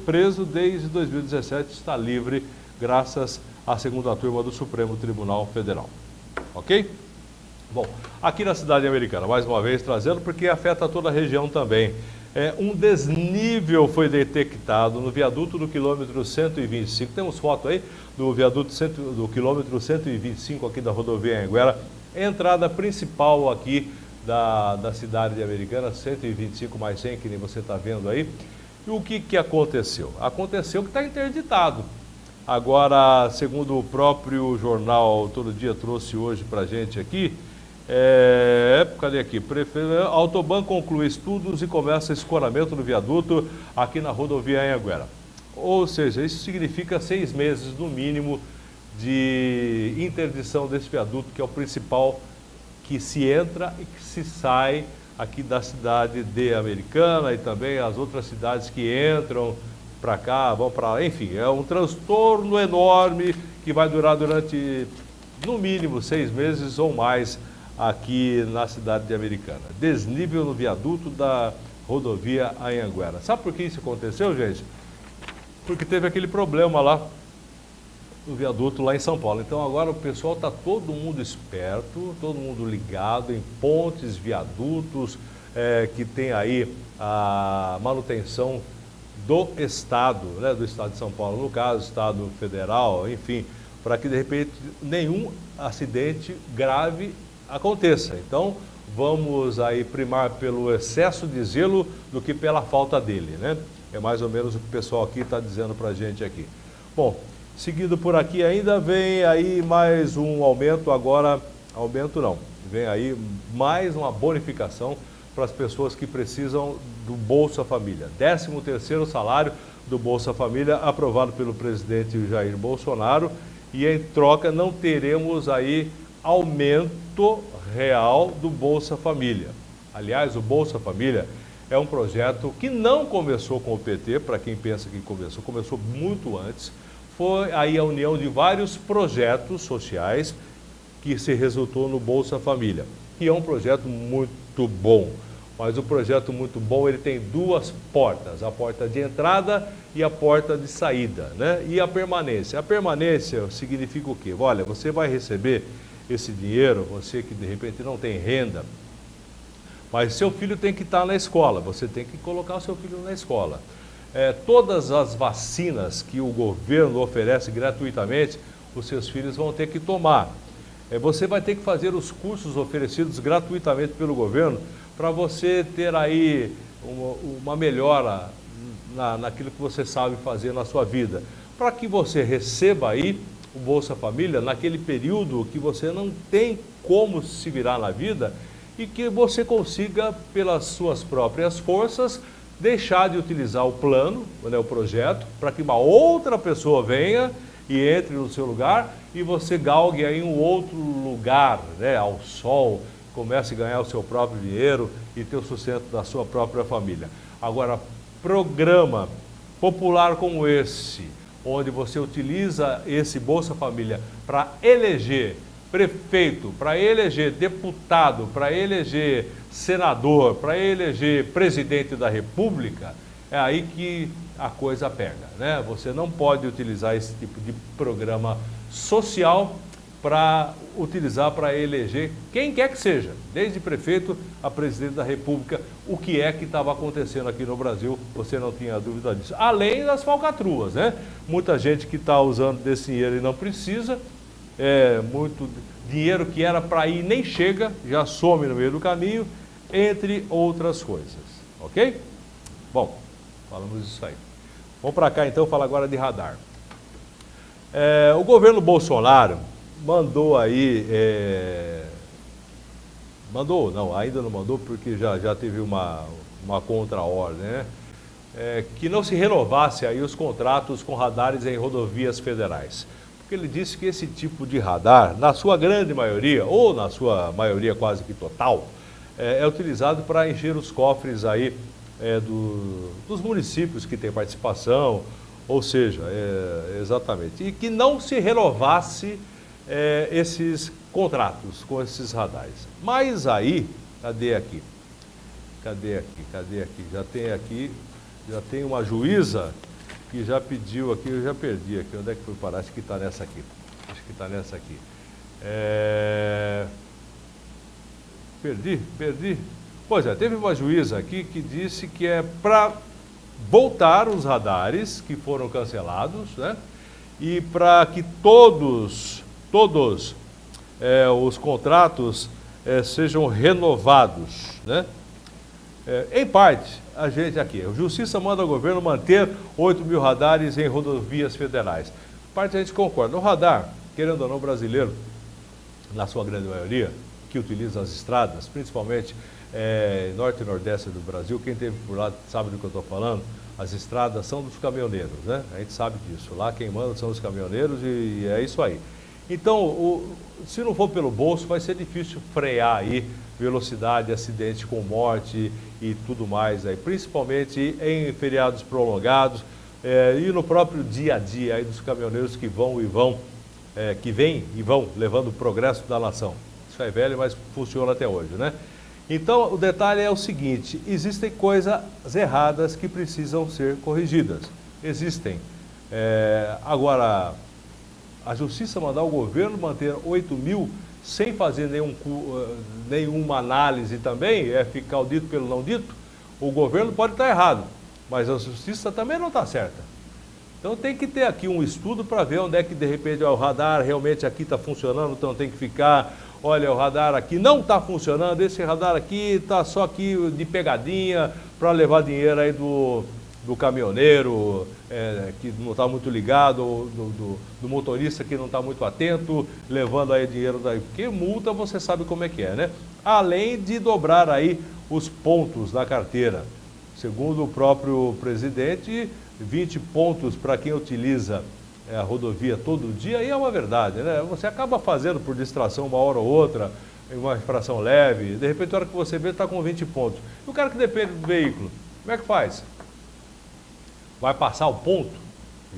Speaker 1: preso desde 2017, está livre graças à segunda turma do Supremo Tribunal Federal. Ok? Bom, aqui na cidade americana, mais uma vez trazendo, porque afeta toda a região também. Um desnível foi detectado no viaduto do quilômetro 125. Temos foto aí do viaduto do quilômetro 125 aqui da rodovia Anhanguera, entrada principal aqui da cidade de Americana, 125 mais 100, que nem você está vendo aí. E o que aconteceu? Aconteceu que está interditado. Agora, segundo o próprio jornal Todo Dia trouxe hoje para a gente aqui, cadê aqui? Autoban conclui estudos e começa escoramento no viaduto aqui na rodovia Anhanguera. Ou seja, isso significa 6 meses no mínimo de interdição desse viaduto, que é o principal que se entra e que se sai aqui da cidade de Americana e também as outras cidades que entram para cá, vão para lá. Enfim, é um transtorno enorme que vai durar durante, no mínimo, 6 meses ou mais aqui na cidade de Americana. Desnível no viaduto da rodovia Anhanguera. Sabe por que isso aconteceu, gente? Porque teve aquele problema lá no viaduto lá em São Paulo. Então agora o pessoal está todo mundo esperto, todo mundo ligado em pontes, viadutos, que tem aí a manutenção do Estado, né, do Estado de São Paulo, no caso, Estado Federal, enfim, para que de repente nenhum acidente grave aconteça. Então vamos aí primar pelo excesso de zelo do que pela falta dele, né? É mais ou menos o que o pessoal aqui está dizendo para a gente aqui. Bom, seguido por aqui ainda vem aí mais um aumento agora, aumento não, vem aí mais uma bonificação para as pessoas que precisam do Bolsa Família. 13º salário do Bolsa Família aprovado pelo presidente Jair Bolsonaro, e em troca não teremos aí aumento real do Bolsa Família. Aliás, o Bolsa Família é um projeto que não começou com o PT, para quem pensa que começou muito antes. Foi aí a união de vários projetos sociais que se resultou no Bolsa Família, que é um projeto muito bom. Mas o projeto muito bom, ele tem 2 portas, a porta de entrada e a porta de saída, né? E a permanência. A permanência significa o quê? Olha, você vai receber esse dinheiro, você que de repente não tem renda, mas seu filho tem que estar na escola, você tem que colocar o seu filho na escola. Todas as vacinas que o governo oferece gratuitamente, os seus filhos vão ter que tomar. Você vai ter que fazer os cursos oferecidos gratuitamente pelo governo para você ter aí uma melhora naquilo que você sabe fazer na sua vida. Para que você receba aí o Bolsa Família naquele período que você não tem como se virar na vida e que você consiga, pelas suas próprias forças, deixar de utilizar o plano, né, o projeto, para que uma outra pessoa venha e entre no seu lugar e você galgue aí um outro lugar, né, ao sol, comece a ganhar o seu próprio dinheiro e ter o sustento da sua própria família. Agora, programa popular como esse, onde você utiliza esse Bolsa Família para eleger prefeito, para eleger deputado, para eleger senador, para eleger presidente da República, é aí que a coisa pega, né? Você não pode utilizar esse tipo de programa social para utilizar para eleger quem quer que seja, desde prefeito a presidente da República, o que é que estava acontecendo aqui no Brasil, você não tinha dúvida disso. Além das falcatruas, né? Muita gente que está usando desse dinheiro e não precisa, muito dinheiro que era para ir nem chega, já some no meio do caminho, entre outras coisas, ok? Bom, falamos isso aí. Vamos para cá então falar agora de radar. O governo Bolsonaro mandou aí, ainda não mandou porque já teve uma contra-ordem, né? Que não se renovasse aí os contratos com radares em rodovias federais. Porque ele disse que esse tipo de radar, na sua grande maioria, ou na sua maioria quase que total, é utilizado para encher os cofres aí dos municípios que têm participação, ou seja, exatamente, e que não se renovasse esses contratos com esses radares. Mas aí, cadê aqui? Já tem uma juíza que já pediu aqui, eu já perdi aqui, onde é que foi parar? Acho que está nessa aqui. Perdi. Pois é, teve uma juíza aqui que disse que é para voltar os radares que foram cancelados, né? E para que todos os contratos sejam renovados, né? Em parte, a gente aqui, a Justiça manda o governo manter 8 mil radares em rodovias federais. Em parte a gente concorda. O radar, querendo ou não, brasileiro, na sua grande maioria, que utiliza as estradas, principalmente norte e nordeste do Brasil, quem esteve por lá sabe do que eu estou falando, as estradas são dos caminhoneiros, né? A gente sabe disso. Lá quem manda são os caminhoneiros e é isso aí. Então, se não for pelo bolso, vai ser difícil frear aí velocidade, acidente com morte e tudo mais aí, principalmente em feriados prolongados e no próprio dia a dia aí dos caminhoneiros que vêm e vão levando o progresso da nação. Isso é velho, mas funciona até hoje, né? Então, o detalhe é o seguinte, existem coisas erradas que precisam ser corrigidas. Existem. Agora, a Justiça mandar o governo manter 8 mil sem fazer nenhuma análise também, ficar o dito pelo não dito, o governo pode estar errado, mas a Justiça também não está certa. Então tem que ter aqui um estudo para ver onde é que de repente o radar realmente aqui está funcionando, então tem que ficar, olha, o radar aqui não está funcionando, esse radar aqui está só aqui de pegadinha para levar dinheiro aí do caminhoneiro que não está muito ligado, do motorista que não está muito atento, levando aí dinheiro daí, porque multa você sabe como é que é, né? Além de dobrar aí os pontos da carteira. Segundo o próprio presidente, 20 pontos para quem utiliza a rodovia todo dia, aí é uma verdade, né? Você acaba fazendo por distração uma hora ou outra, uma infração leve, de repente a hora que você vê está com 20 pontos. E o cara que depende do veículo, como é que faz? Vai passar o ponto?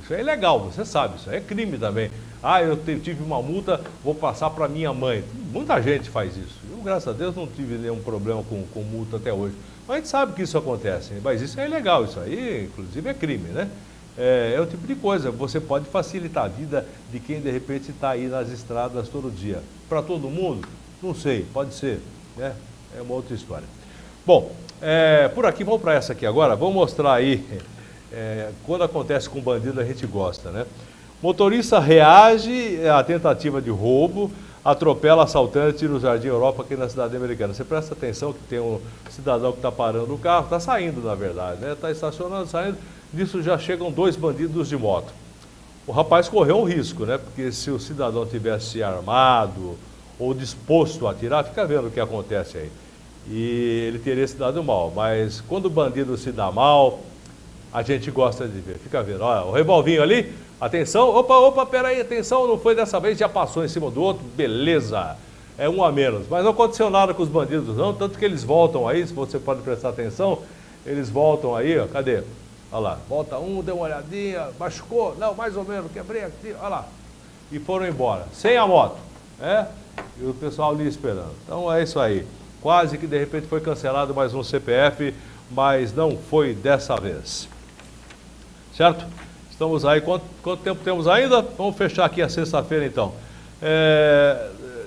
Speaker 1: Isso é ilegal, você sabe, isso é crime também. Ah, eu tive uma multa, vou passar para minha mãe. Muita gente faz isso. Eu, graças a Deus, não tive nenhum problema com multa até hoje. Mas a gente sabe que isso acontece, mas isso é ilegal, isso aí, inclusive, é crime, né? É o tipo de coisa, você pode facilitar a vida de quem, de repente, está aí nas estradas todo dia. Para todo mundo? Não sei, pode ser, né? É uma outra história. Bom, por aqui, vamos para essa aqui agora, vou mostrar aí... quando acontece com bandido a gente gosta, né? Motorista reage à tentativa de roubo, atropela assaltante no Jardim Europa aqui na cidade americana. Você presta atenção que tem um cidadão que está parando o carro, está saindo na verdade, né? Está estacionando, saindo, disso já chegam 2 bandidos de moto. O rapaz correu um risco, né? Porque se o cidadão tivesse armado ou disposto a atirar, fica vendo o que acontece aí. E ele teria se dado mal, mas quando o bandido se dá mal... a gente gosta de ver, fica vendo, olha, o revolvinho ali, atenção, opa, peraí, atenção, não foi dessa vez, já passou em cima do outro, beleza, é um a menos, mas não aconteceu nada com os bandidos não, tanto que eles voltam aí, se você pode prestar atenção, eles voltam aí, ó, cadê? Olha lá, volta um, deu uma olhadinha, machucou, não, mais ou menos, quebrei aqui, olha lá, e foram embora, sem a moto, e o pessoal ali esperando, então é isso aí, quase que de repente foi cancelado mais um CPF, mas não foi dessa vez. Certo? Estamos aí, quanto tempo temos ainda? Vamos fechar aqui a sexta-feira então.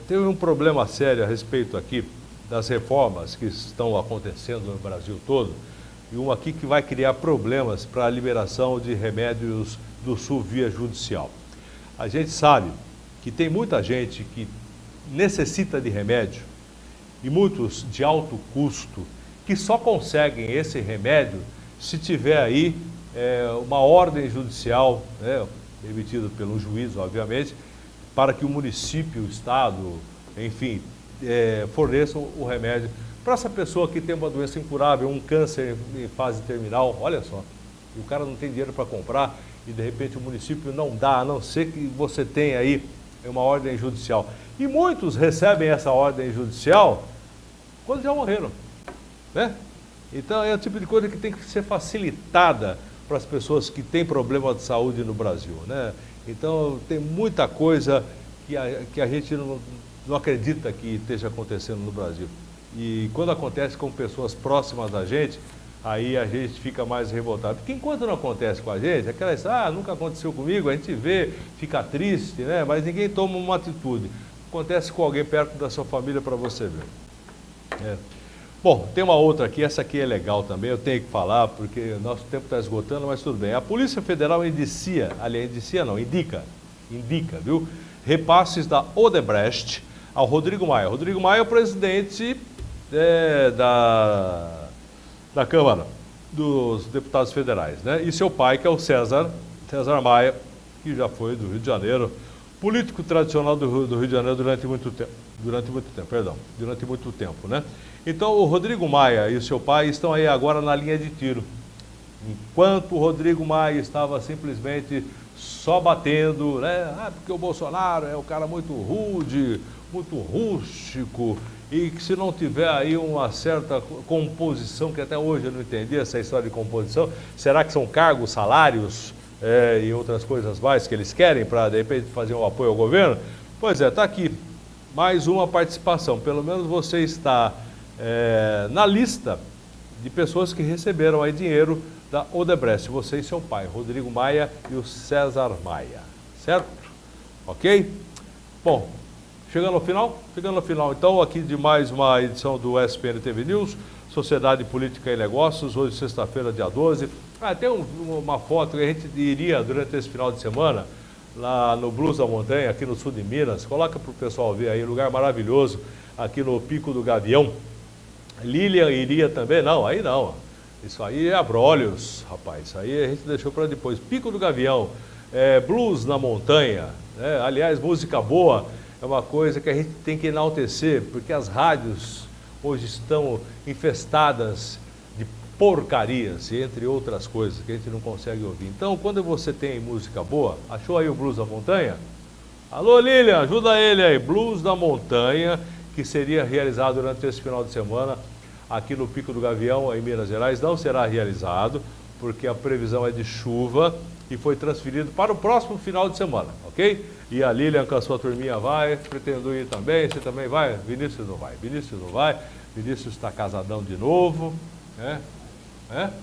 Speaker 1: Teve um problema sério a respeito aqui das reformas que estão acontecendo no Brasil todo, e uma aqui que vai criar problemas para a liberação de remédios do Sul via judicial. A gente sabe que tem muita gente que necessita de remédio, e muitos de alto custo, que só conseguem esse remédio se tiver aí uma ordem judicial, emitida pelo juiz, obviamente, para que o município, o estado, enfim, forneçam o remédio para essa pessoa que tem uma doença incurável, um câncer em fase terminal, olha só, e o cara não tem dinheiro para comprar e de repente o município não dá, a não ser que você tenha aí uma ordem judicial. E muitos recebem essa ordem judicial quando já morreram, né? Então é o tipo de coisa que tem que ser facilitada para as pessoas que têm problema de saúde no Brasil, né? Então tem muita coisa que a gente não acredita que esteja acontecendo no Brasil. E quando acontece com pessoas próximas da gente, aí a gente fica mais revoltado. Porque enquanto não acontece com a gente, aquela história, nunca aconteceu comigo, a gente vê, fica triste, né? Mas ninguém toma uma atitude. Acontece com alguém perto da sua família para você ver. Bom, tem uma outra aqui, essa aqui é legal também, eu tenho que falar, porque nosso tempo está esgotando, mas tudo bem. A Polícia Federal indica, viu? Repasses da Odebrecht ao Rodrigo Maia. Rodrigo Maia é o presidente da Câmara dos Deputados Federais, né? E seu pai, que é o César Maia, que já foi do Rio de Janeiro, político tradicional do Rio de Janeiro durante muito tempo, né? Então, o Rodrigo Maia e o seu pai estão aí agora na linha de tiro. Enquanto o Rodrigo Maia estava simplesmente só batendo, né? Porque o Bolsonaro é um cara muito rude, muito rústico, e que se não tiver aí uma certa composição, que até hoje eu não entendi essa história de composição, será que são cargos, salários e outras coisas mais que eles querem para, de repente, fazer um apoio ao governo? Pois é, está aqui mais uma participação. Pelo menos você está na lista de pessoas que receberam aí dinheiro da Odebrecht, você e seu pai, Rodrigo Maia e o César Maia, certo? Ok? Bom, chegando ao final, então, aqui de mais uma edição do SPN TV News, Sociedade, Política e Negócios, hoje sexta-feira, dia 12. Tem uma foto que a gente iria durante esse final de semana, lá no Blues da Montanha, aqui no sul de Minas, coloca para o pessoal ver aí, lugar maravilhoso, aqui no Pico do Gavião. Lilian iria também? Não, aí não. Isso aí é Abrolhos, rapaz. Isso aí a gente deixou para depois. Pico do Gavião, Blues na Montanha. Aliás, música boa é uma coisa que a gente tem que enaltecer, porque as rádios hoje estão infestadas de porcarias, entre outras coisas, que a gente não consegue ouvir. Então, quando você tem música boa, achou aí o Blues da Montanha? Alô, Lilian, ajuda ele aí. Blues da Montanha, que seria realizado durante esse final de semana aqui no Pico do Gavião, em Minas Gerais, não será realizado, porque a previsão é de chuva e foi transferido para o próximo final de semana, ok? E a Lilian com a sua turminha vai, pretendo ir também, você também vai? Vinícius não vai, Vinícius está casadão de novo, né?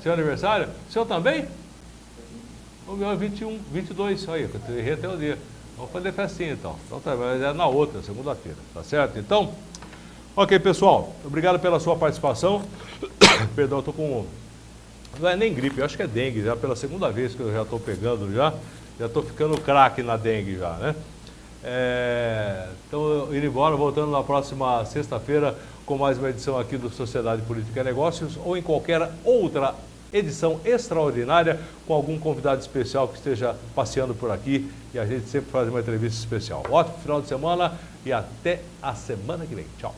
Speaker 1: Seu aniversário? Seu também? O meu é 21, 22, aí, eu errei até o dia. Vamos fazer festinha então. Então tá, mas é na outra, segunda-feira, tá certo? Então, ok, pessoal, obrigado pela sua participação. Perdão, eu tô com... Não é nem gripe, eu acho que é dengue, já pela segunda vez que eu já estou pegando já estou ficando craque na dengue já, né? Então, indo embora, voltando na próxima sexta-feira com mais uma edição aqui do Sociedade, Política e Negócios, ou em qualquer outra edição extraordinária com algum convidado especial que esteja passeando por aqui, e a gente sempre faz uma entrevista especial. Ótimo final de semana e até a semana que vem. Tchau.